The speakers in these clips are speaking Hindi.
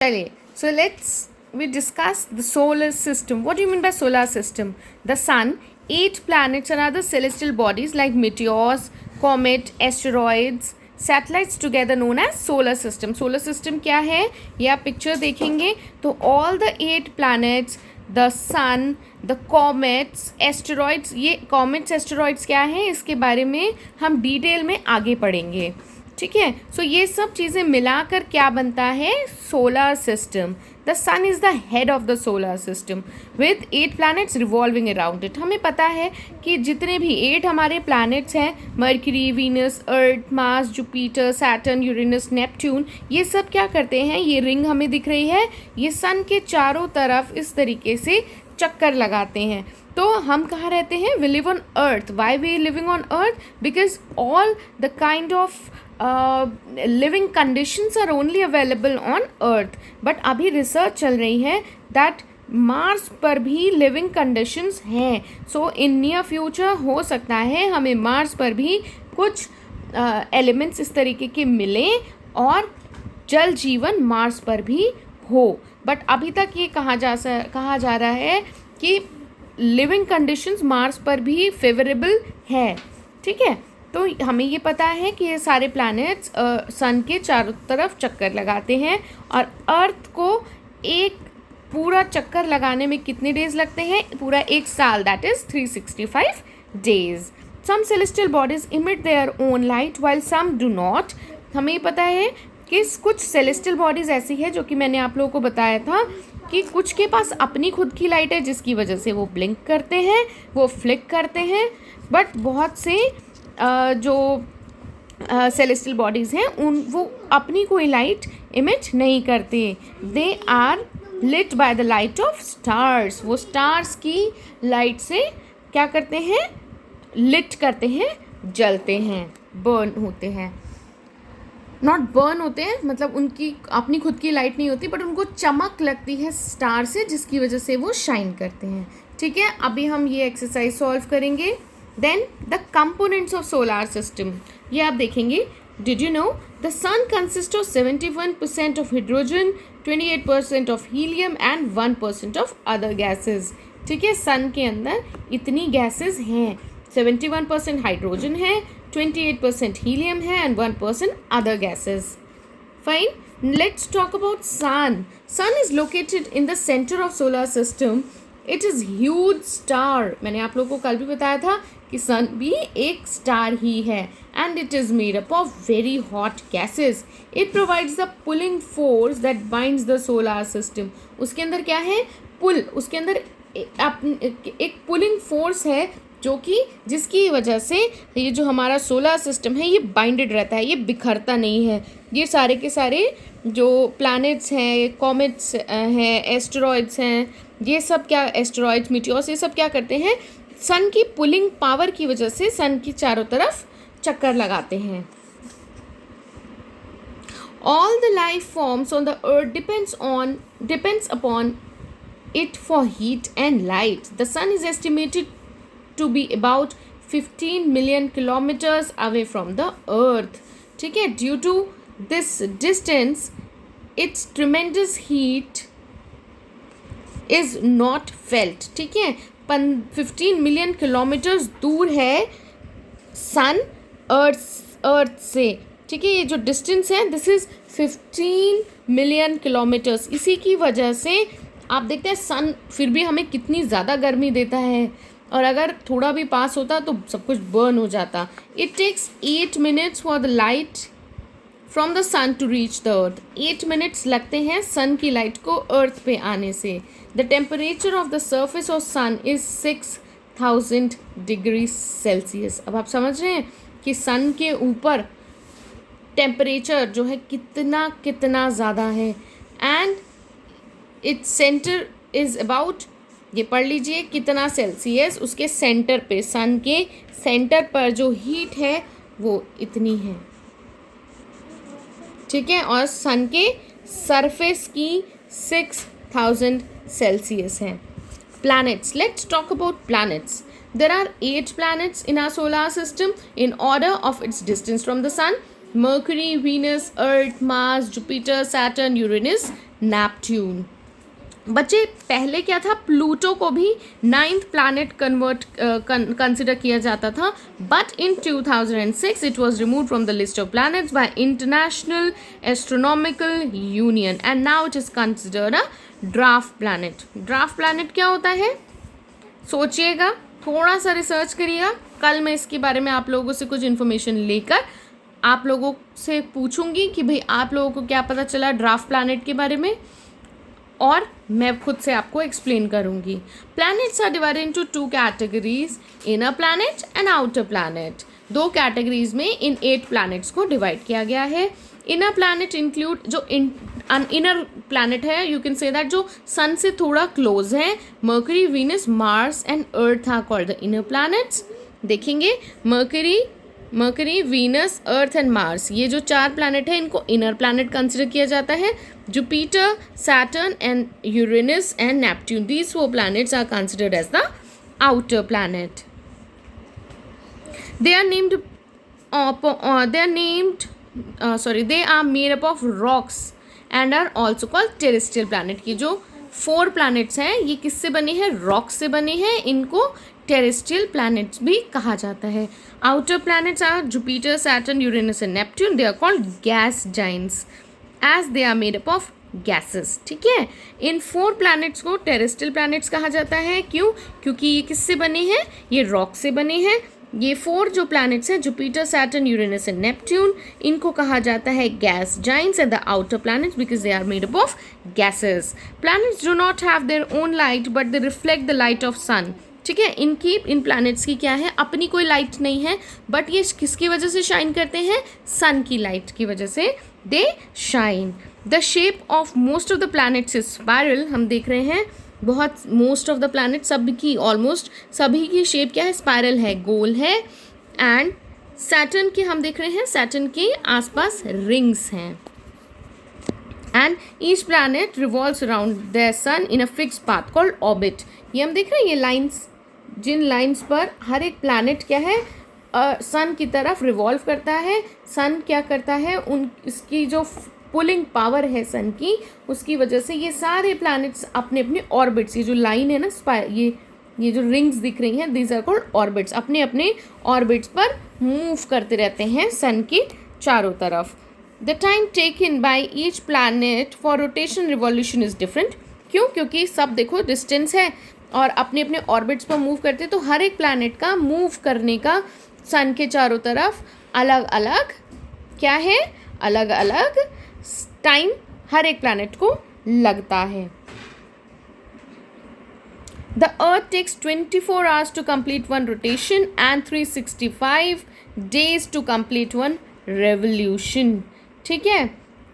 चलिए, so let's we discuss the solar system. What do you mean by solar system? The sun, 8 planets and other celestial bodies like meteors, comet, asteroids, satellites together known as solar system. Solar system क्या है ये आप पिक्चर देखेंगे तो all the 8 planets, the sun, the comets, asteroids, ये comets asteroids क्या है इसके बारे में हम डिटेल में आगे पढ़ेंगे. ठीक है. सो ये सब चीज़ें मिलाकर क्या बनता है solar system. The sun is the head of the solar system with 8 planets revolving around it. हमें पता है कि जितने भी 8 हमारे प्लैनेट्स हैं, Mercury, Venus, Earth, Mars, Jupiter, Saturn, Uranus, Neptune, ये सब क्या करते हैं, ये रिंग हमें दिख रही है, ये सन के चारों तरफ इस तरीके से चक्कर लगाते हैं. तो हम कहाँ रहते हैं, we live on earth. Why we living on earth? Because all the kind of living conditions are only available on earth. But अभी रिसर्च चल रही है दैट मार्स पर भी लिविंग कंडीशंस हैं. सो इन नियर फ्यूचर हो सकता है हमें मार्स पर भी कुछ एलिमेंट्स इस तरीके के मिलें और जल जीवन मार्स पर भी हो. बट अभी तक ये कहा जा रहा है कि लिविंग कंडीशंस मार्स पर भी फेवरेबल है. ठीक है. तो हमें ये पता है कि ये सारे प्लैनेट्स सन के चारों तरफ चक्कर लगाते हैं और अर्थ को एक पूरा चक्कर लगाने में कितने डेज लगते हैं, पूरा 1 साल, that is 365 days. Some celestial bodies emit their own light while some do not. हमें ये पता है कि कुछ सेलेस्टियल बॉडीज़ ऐसी है जो कि मैंने आप लोगों को बताया था कि कुछ के पास अपनी खुद की लाइट है जिसकी वजह से वो ब्लिंक करते हैं, वो फ्लिक करते हैं. बट बहुत से जो सेलेस्टियल बॉडीज़ हैं वो अपनी कोई लाइट इमिट नहीं करते. They are lit by the light of stars. वो स्टार्स की लाइट से क्या करते हैं, लिट करते हैं, जलते हैं, बर्न होते हैं. नॉट बर्न होते हैं, मतलब उनकी अपनी खुद की लाइट नहीं होती बट उनको चमक लगती है स्टार से जिसकी वजह से वो शाइन करते हैं. ठीक है. अभी हम ये एक्सरसाइज सॉल्व करेंगे. Then the components of solar system, ये आप देखेंगे. Did you know the sun consist of 71% of hydrogen, 28% of helium and 1% of other gases. ठीक है. सन के अंदर इतनी गैसेस हैं. 71% हाइड्रोजन है, 28% हीलियम है and 1% other gases. Fine. Let's talk about sun. Sun is located in the centre of solar system. It is huge star. मैंने आप लोगों को कल भी बताया था कि सन भी एक स्टार ही है and it is made up of very hot gases. It provides the pulling force that binds the solar system. उसके अंदर क्या है, पुल. उसके अंदर एक पुलिंग फोर्स है जो कि जिसकी वजह से ये जो हमारा सोलर सिस्टम है ये बाइंडेड रहता है, ये बिखरता नहीं है. ये सारे के सारे जो प्लैनेट्स हैं, कॉमेट्स हैं, एस्टेरॉइड्स हैं, ये सब क्या, एस्टेरॉइड्स, मीटियोर्स, ये सब क्या करते हैं, सन की पुलिंग पावर की वजह से सन की चारों तरफ चक्कर लगाते हैं. All the life forms on the earth depends upon it for heat and light. The sun is estimated to be about 15 million kilometers away from the earth. ठीक है. Due to this distance, its tremendous heat is not felt. ठीक है. 15 मिलियन किलोमीटर्स दूर है सन अर्थ से. ठीक है. ये जो डिस्टेंस है दिस इज़ 15 मिलियन किलोमीटर्स. इसी की वजह से आप देखते हैं सन फिर भी हमें कितनी ज़्यादा गर्मी देता है और अगर थोड़ा भी पास होता तो सब कुछ बर्न हो जाता. It takes 8 minutes for the light from the sun to reach the earth. 8 minutes लगते हैं सन की लाइट को अर्थ पे आने से. The temperature of the surface of sun is 6000 degree Celsius. अब आप समझ रहे हैं कि सन के ऊपर टेम्परेचर जो है कितना ज़्यादा है. And its centre is about, ये पढ़ लीजिए कितना सेल्सियस, उसके सेंटर पे, सन के सेंटर पर जो हीट है वो इतनी है. ठीक है. और सन के सरफेस की 6000 सेल्सियस है. Planets, let's talk about planets. There are 8 planets in our solar system in order of its distance from the sun. Mercury, Venus, Earth, Mars, Jupiter, Saturn, Uranus, Neptune. बच्चे पहले क्या था, प्लूटो को भी 9th प्लैनेट कंसिडर किया जाता था, but in 2006 it was remove from the list of planets bye international astronomical union and now it is considered a draft planet. Draft planet क्या होता है, सोचिएगा, थोड़ा सा रिसर्च करिएगा। कल मैं इसके बारे में आप लोगों से कुछ इन्फॉर्मेशन लेकर आप लोगों से पूछूंगी कि भाई आप लोगों को क्या पता चला ड्राफ्ट प्लैनेट के बारे में, और मैं खुद से आपको एक्सप्लेन करूंगी। Planets are divided into 2 categories, inner planet and outer planet. 2 categories में इन 8 प्लैनेट्स को डिवाइड किया गया है। इनर प्लैनेट इंक्लूड, जो इनर प्लैनेट है, यू कैन से दैट जो सन से थोड़ा क्लोज है, Mercury, Venus, Mars and Earth are called the inner planets. देखेंगे Mercury, Venus, Earth and Mars, ये जो 4 प्लैनेट है इनको इनर प्लैनेट कंसिडर किया जाता है। Jupiter, Saturn and Uranus and Neptune, these 4 planets are considered as the outer planet. They are made up of rocks and are also called terrestrial planet। की जो 4 planets हैं ये किससे बने हैं, रॉक से बने हैं, इनको टेरेस्ट्रियल प्लैनेट्स भी कहा जाता है। Outer planets are Jupiter, Saturn, Uranus and Neptune. They are called gas giants as they are made up of gases. ठीक है, इन 4 प्लैनेट्स को टेरेस्ट्रियल प्लैनेट्स कहा जाता है। क्यों? क्योंकि ये किससे बने हैं, ये रॉक से बने हैं। ये 4 जो प्लैनेट्स हैं, Jupiter, Saturn, Uranus and Neptune, इनको कहा जाता है gas giants and the outer planets because they are made up of gases. Planets do not have their own light but they reflect the light of sun. ठीक है, इन प्लैनेट्स की क्या है, अपनी कोई लाइट नहीं है, बट ये किसकी वजह से शाइन करते हैं, सन की लाइट की वजह से they shine. The shape of most of the planets is spiral. हम देख रहे हैं बहुत मोस्ट ऑफ द प्लैनेट, सबकी ऑलमोस्ट सभी की शेप क्या है, स्पाइरल है, गोल है। एंड सैटर्न की हम देख रहे हैं, सैटर्न के आसपास रिंग्स हैं। And each planet revolves around the sun in a fix path called orbit. ये हम देख रहे हैं, ये लाइंस, जिन लाइंस पर हर एक प्लैनेट क्या है, सन की तरफ रिवॉल्व करता है। सन क्या करता है, इसकी जो पुलिंग पावर है सन की, उसकी वजह से ये सारे प्लैनेट्स अपने अपने ऑर्बिट्स, ये जो लाइन है ना, ये जो रिंग्स दिख रही हैं, दीज आर कॉल्ड ऑर्बिट्स, अपने अपने ऑर्बिट्स पर मूव करते रहते हैं सन की चारों तरफ। The time taken by each planet for rotation revolution is different. क्यों? क्योंकि सब देखो डिस्टेंस है और अपने अपने ऑर्बिट्स पर मूव करते हैं, तो हर एक प्लैनेट का मूव करने का सन के चारों तरफ अलग अलग क्या है, अलग अलग टाइम हर एक प्लैनेट को लगता है। The earth takes 24 hours to complete one rotation and 365 days to complete one revolution। ठीक है,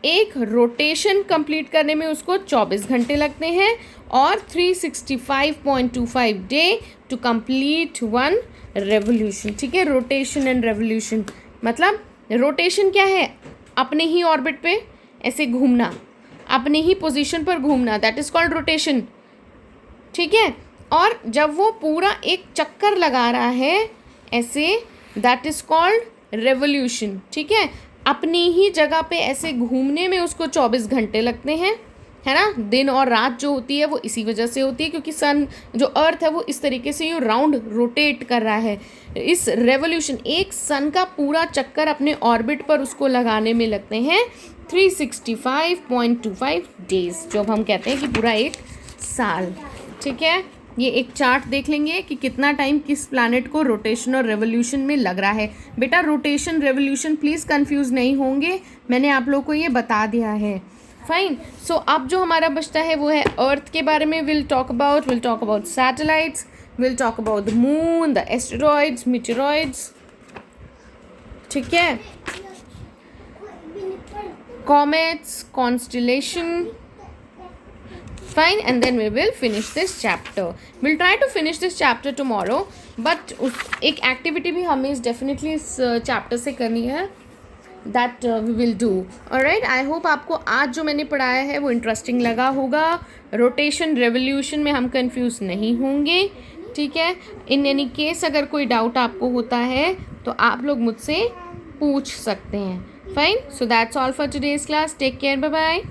एक रोटेशन कंप्लीट करने में उसको 24 घंटे लगते हैं और 365.25 day to complete one revolution. ठीक है, रोटेशन एंड रेवोल्यूशन मतलब रोटेशन क्या है, अपने ही ऑर्बिट पे ऐसे घूमना, अपने ही पोजीशन पर घूमना, दैट इज कॉल्ड रोटेशन। ठीक है, और जब वो पूरा एक चक्कर लगा रहा है ऐसे, दैट इज कॉल्ड रेवोल्यूशन। ठीक है, अपनी ही जगह पे ऐसे घूमने में उसको 24 घंटे लगते हैं, है ना। दिन और रात जो होती है वो इसी वजह से होती है क्योंकि सन जो अर्थ है वो इस तरीके से ये राउंड रोटेट कर रहा है। इस रेवोल्यूशन, एक सन का पूरा चक्कर अपने ऑर्बिट पर उसको लगाने में लगते हैं 365.25 डेज, जो हम कहते हैं कि पूरा एक साल। ठीक है, ये एक चार्ट देख लेंगे कि कितना टाइम किस प्लैनेट को रोटेशन और रेवोल्यूशन में लग रहा है। बेटा रोटेशन रेवोल्यूशन प्लीज़ कंफ्यूज नहीं होंगे, मैंने आप लोग को ये बता दिया है। फाइन, सो अब जो हमारा बचता है वो है अर्थ के बारे में। Will talk about satellites, will talk about the moon, the asteroids, meteoroids, ठीक है, comets, constellation. Fine, and then we will finish this chapter. We'll try to finish this chapter tomorrow, but एक activity भी हमें definitely इस chapter से करनी है, that we will do. Alright, I hope आपको आज जो मैंने पढ़ाया है वो interesting लगा होगा। Rotation, revolution में हम confuse नहीं होंगे, ठीक है। In any case अगर कोई doubt आपको होता है तो आप लोग मुझसे पूछ सकते हैं। Fine, so that's all for today's class. Take care, bye bye.